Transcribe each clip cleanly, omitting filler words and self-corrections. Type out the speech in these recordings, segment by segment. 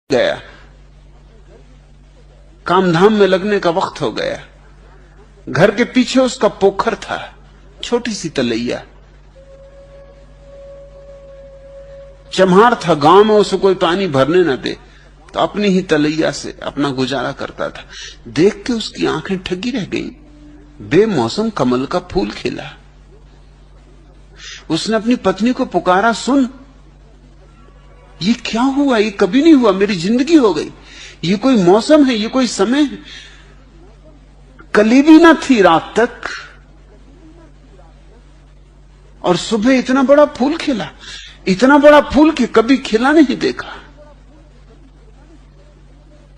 गया, कामधाम में लगने का वक्त हो गया। घर के पीछे उसका पोखर था, छोटी सी तलैया। चम्हार था, गांव में उसे कोई पानी भरने न दे तो अपनी ही तलैया से अपना गुजारा करता था। देख के उसकी आंखें ठगी रह गईं। बेमौसम कमल का फूल खिला। उसने अपनी पत्नी को पुकारा, सुन, ये क्या हुआ? ये कभी नहीं हुआ, मेरी जिंदगी हो गई। ये कोई मौसम है, ये कोई समय है। कली भी ना थी रात तक और सुबह इतना बड़ा फूल खिला। इतना बड़ा फूल कि कभी खिला नहीं देखा।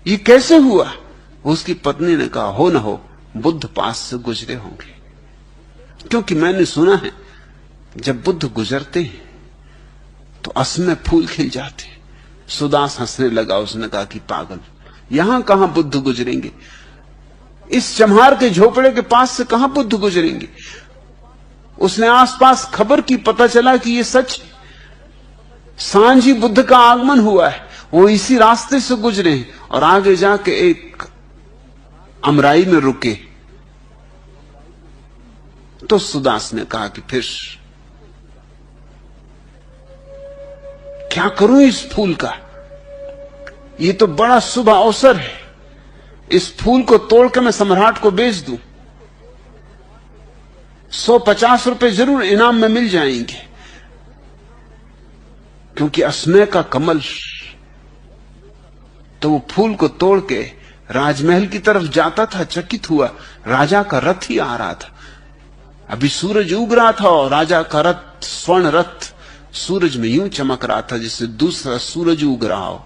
ये कैसे हुआ? उसकी पत्नी ने कहा, हो ना हो बुद्ध पास से गुजरे होंगे, क्योंकि मैंने सुना है जब बुद्ध गुजरते हैं तो असमय फूल खिल जाते। सुदास हंसने लगा। उसने कहा कि पागल, यहां कहां बुद्ध गुजरेंगे? इस चम्हार के झोपड़े के पास से कहां बुद्ध गुजरेंगे? उसने आसपास खबर की, पता चला कि यह सच है। सांझ ही बुद्ध का आगमन हुआ है, वो इसी रास्ते से गुजरे हैं और आगे जाके एक अमराई में रुके। तो सुदास ने कहा कि फिर क्या करूं इस फूल का? ये तो बड़ा शुभ अवसर है। इस फूल को तोड़ के मैं सम्राट को बेच दूं, 150 रुपए जरूर इनाम में मिल जाएंगे। क्योंकि असमय का कमल। तो वो फूल को तोड़ के राजमहल की तरफ जाता था। चकित हुआ, राजा का रथ ही आ रहा था। अभी सूरज उग रहा था और राजा का रथ, स्वर्ण रथ, सूरज में यूं चमक रहा था जैसे दूसरा सूरज उग रहा हो।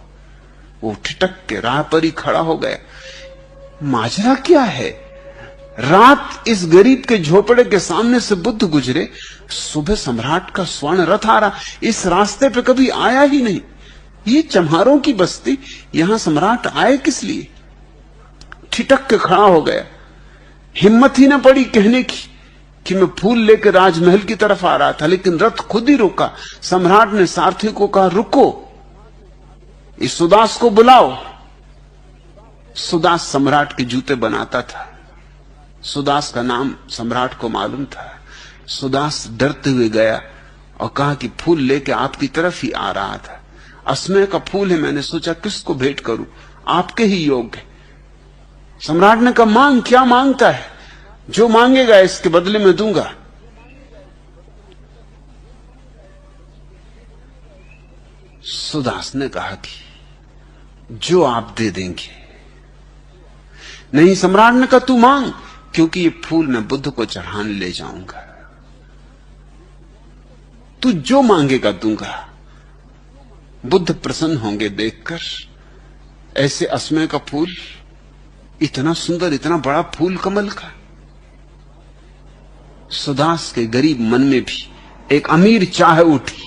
वो ठिठक के राह पर ही खड़ा हो गया। माजरा क्या है? रात इस गरीब के झोपड़े के सामने से बुद्ध गुजरे, सुबह सम्राट का स्वर्ण रथ आ रहा। इस रास्ते पे कभी आया ही नहीं। ये चम्हारों की बस्ती, यहां सम्राट आए किस लिए? ठिठक के खड़ा हो गया। हिम्मत ही ना पड़ी कहने की कि मैं फूल लेकर राजमहल की तरफ आ रहा था, लेकिन रथ खुद ही रुका। सम्राट ने सारथी को कहा, रुको, इस सुदास को बुलाओ। सुदास सम्राट के जूते बनाता था। सुदास का नाम सम्राट को मालूम था। सुदास डरते हुए गया और कहा कि फूल लेके आपकी तरफ ही आ रहा था। असमय का फूल है, मैंने सोचा किसको भेंट करूं, आपके ही योग्य। सम्राट ने कहा, मांग, क्या मांगता है? जो मांगेगा इसके बदले में दूंगा। सुदास ने कहा कि जो आप दे देंगे। नहीं, सम्राट ने कहा, तू मांग, क्योंकि ये फूल मैं बुद्ध को चढ़ाने ले जाऊंगा। तू जो मांगेगा दूंगा। बुद्ध प्रसन्न होंगे देखकर ऐसे असमय का फूल, इतना सुंदर, इतना बड़ा फूल कमल का। सुदास के गरीब मन में भी एक अमीर चाह उठी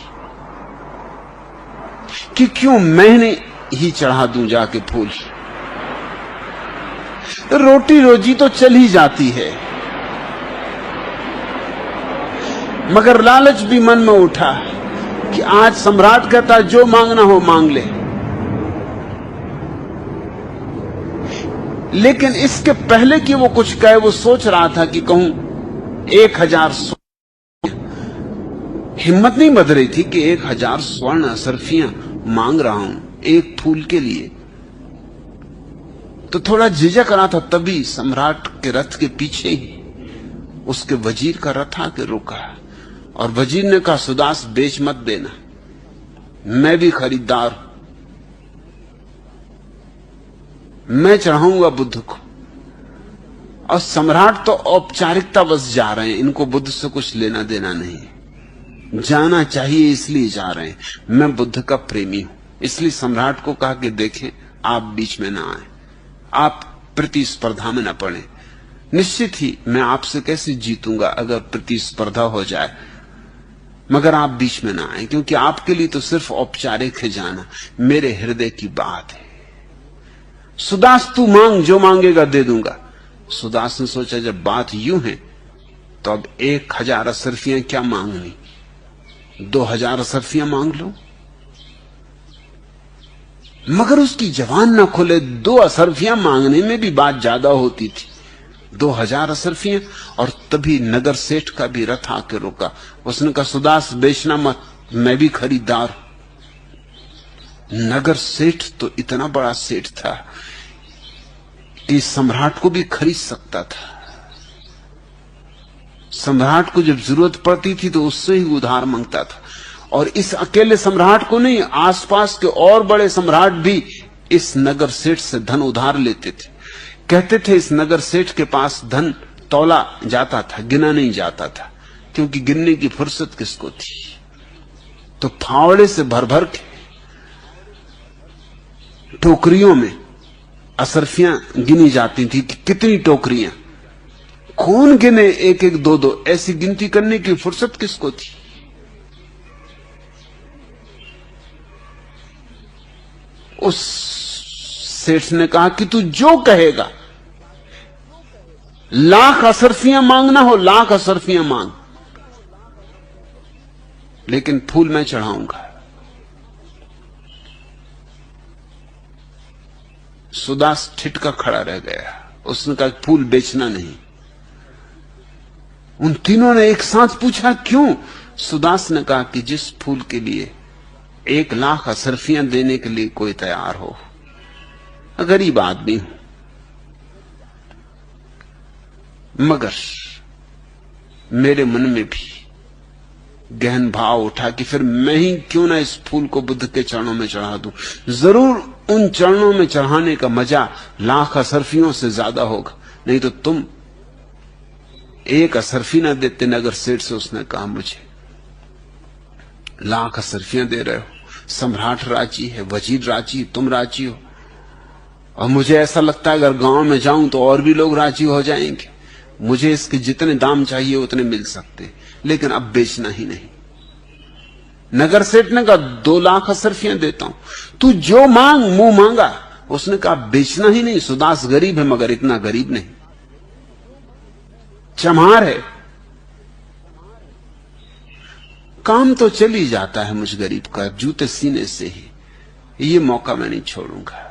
कि क्यों मैंने ही चढ़ा दूं जाके फूल। रोटी रोजी तो चल ही जाती है, मगर लालच भी मन में उठा कि आज सम्राट कहता जो मांगना हो मांग ले। लेकिन इसके पहले कि वो कुछ कहे, वो सोच रहा था कि कहूं 1000 हिम्मत नहीं बध रही थी कि 1000 स्वर्ण असरफियां मांग रहा हूं एक फूल के लिए। तो थोड़ा झिझक रहा था। तभी सम्राट के रथ के पीछे ही उसके वजीर का रथ आके रुका और वजीर ने कहा, सुदास बेच मत देना, मैं भी खरीदार हूं, मैं चढ़ाऊंगा बुद्ध को। और सम्राट तो औपचारिकता बस जा रहे हैं, इनको बुद्ध से कुछ लेना देना नहीं, जाना चाहिए इसलिए जा रहे हैं। मैं बुद्ध का प्रेमी हूं, इसलिए सम्राट को कहा कि देखें आप बीच में ना आए, आप प्रतिस्पर्धा में ना पड़े। निश्चित ही मैं आपसे कैसे जीतूंगा अगर प्रतिस्पर्धा हो जाए, मगर आप बीच में ना आए, क्योंकि आपके लिए तो सिर्फ औपचारिक है जाना, मेरे हृदय की बात है। सुदास तू मांग, जो मांगेगा दे दूंगा। सुदास ने सोचा जब बात यूं है तो अब 1000 असरफियां क्या मांगनी, 2000 असरफियां मांग लो। मगर उसकी जबान ना खुले। 2 असरफियां मांगने में भी बात ज्यादा होती थी, 2000 असरफियां। और तभी नगर सेठ का भी रथ आके रुका। उसने कहा सुदास बेचना मत, मैं भी खरीदार हूं। नगर सेठ तो इतना बड़ा सेठ था कि सम्राट को भी खरीद सकता था। सम्राट को जब जरूरत पड़ती थी तो उससे ही उधार मांगता था। और इस अकेले सम्राट को नहीं, आसपास के और बड़े सम्राट भी इस नगर सेठ से धन उधार लेते थे। कहते थे इस नगर सेठ के पास धन तौला जाता था, गिना नहीं जाता था, क्योंकि गिनने की फुर्सत किसको थी। तो फावड़े से भर भर के टोकरियों में असरफियां गिनी जाती थी कि कितनी टोकरियां, कौन गिने, 1-1, 2-2, ऐसी गिनती करने की फुर्सत किसको थी। उस सेठ ने कहा कि तू जो कहेगा, 1,00,000 असरफियां मांगना हो 1,00,000 असरफियां मांग, लेकिन फूल मैं चढ़ाऊंगा। सुदास ठिठका खड़ा रह गया। उसने कहा फूल बेचना नहीं। उन तीनों ने एक साथ पूछा क्यों? सुदास ने कहा कि जिस फूल के लिए 1,00,000 असरफियां देने के लिए कोई तैयार हो। गरीब आदमी हूं, मगर मेरे मन में भी गहन भाव उठा कि फिर मैं ही क्यों ना इस फूल को बुद्ध के चरणों में चढ़ा दूं। जरूर उन चरणों में चढ़ाने का मजा 1,00,000 असरफियों से ज्यादा होगा। नहीं तो तुम 1 असरफी ना देते नगर सेठ से। उसने कहा मुझे 1,00,000 असरफियां दे रहे हो, सम्राट राजी है, वजीर राजी, तुम राजी हो, और मुझे ऐसा लगता है अगर गांव में जाऊं तो और भी लोग राजी हो जाएंगे। मुझे इसके जितने दाम चाहिए उतने मिल सकते, लेकिन अब बेचना ही नहीं। नगर सेठ ने कहा 2,00,000 असरफियां देता हूं, तू जो मांग, मुंह मांगा। उसने कहा बेचना ही नहीं। सुदास गरीब है, मगर इतना गरीब नहीं, चमार है, काम तो चल ही जाता है मुझ गरीब का, जूते सीने से ही। ये मौका मैं नहीं छोड़ूंगा,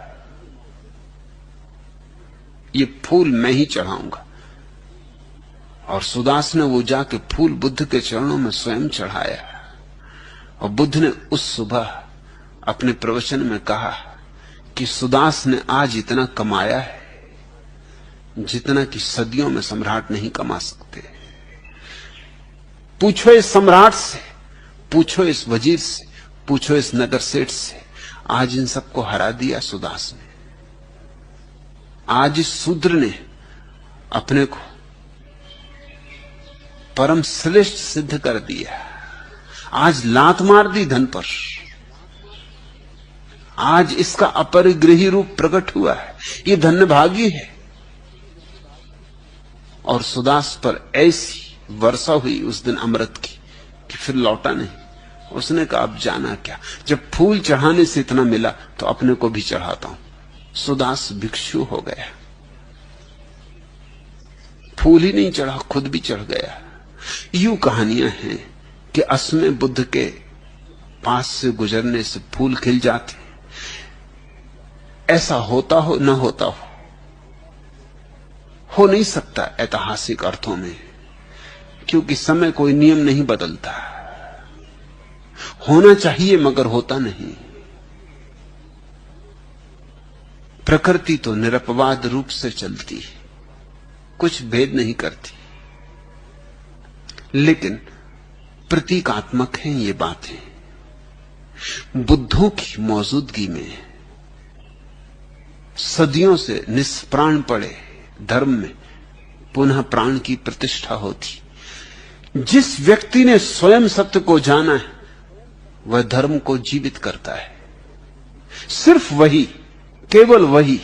ये फूल मैं ही चढ़ाऊंगा। और सुदास ने वो जाके फूल बुद्ध के चरणों में स्वयं चढ़ाया। और बुद्ध ने उस सुबह अपने प्रवचन में कहा कि सुदास ने आज इतना कमाया है जितना कि सदियों में सम्राट नहीं कमा सकते। पूछो इस सम्राट से, पूछो इस वजीर से, पूछो इस नगर सेठ से, आज इन सबको हरा दिया सुदास ने। आज इस शूद्र ने अपने को परम श्रेष्ठ सिद्ध कर दिया। आज लात मार दी धन पर। आज इसका अपरिग्रही रूप प्रकट हुआ है। ये धन्यभागी है। और सुदास पर ऐसी वर्षा हुई उस दिन अमृत की कि फिर लौटा नहीं। उसने कहा अब जाना क्या, जब फूल चढ़ाने से इतना मिला तो अपने को भी चढ़ाता हूं। सुदास भिक्षु हो गया, फूल ही नहीं चढ़ा, खुद भी चढ़ गया। यूं कहानियां हैं कि असमय बुद्ध के पास से गुजरने से फूल खिल जाते। ऐसा होता हो न होता हो नहीं सकता ऐतिहासिक अर्थों में, क्योंकि समय कोई नियम नहीं बदलता। होना चाहिए मगर होता नहीं। प्रकृति तो निरपवाद रूप से चलती है, कुछ भेद नहीं करती, लेकिन प्रतीकात्मक हैं ये बातें। बुद्धों की मौजूदगी में सदियों से निष्प्राण पड़े धर्म में पुनः प्राण की प्रतिष्ठा होती। जिस व्यक्ति ने स्वयं सत्य को जाना है वह धर्म को जीवित करता है। सिर्फ वही, केवल वही,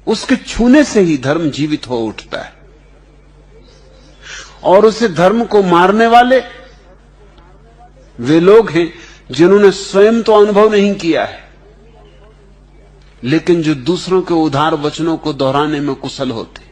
उसके छूने से ही धर्म जीवित हो उठता है। और उसे धर्म को मारने वाले वे लोग हैं जिन्होंने स्वयं तो अनुभव नहीं किया है, लेकिन जो दूसरों के उदार वचनों को दोहराने में कुशल होते।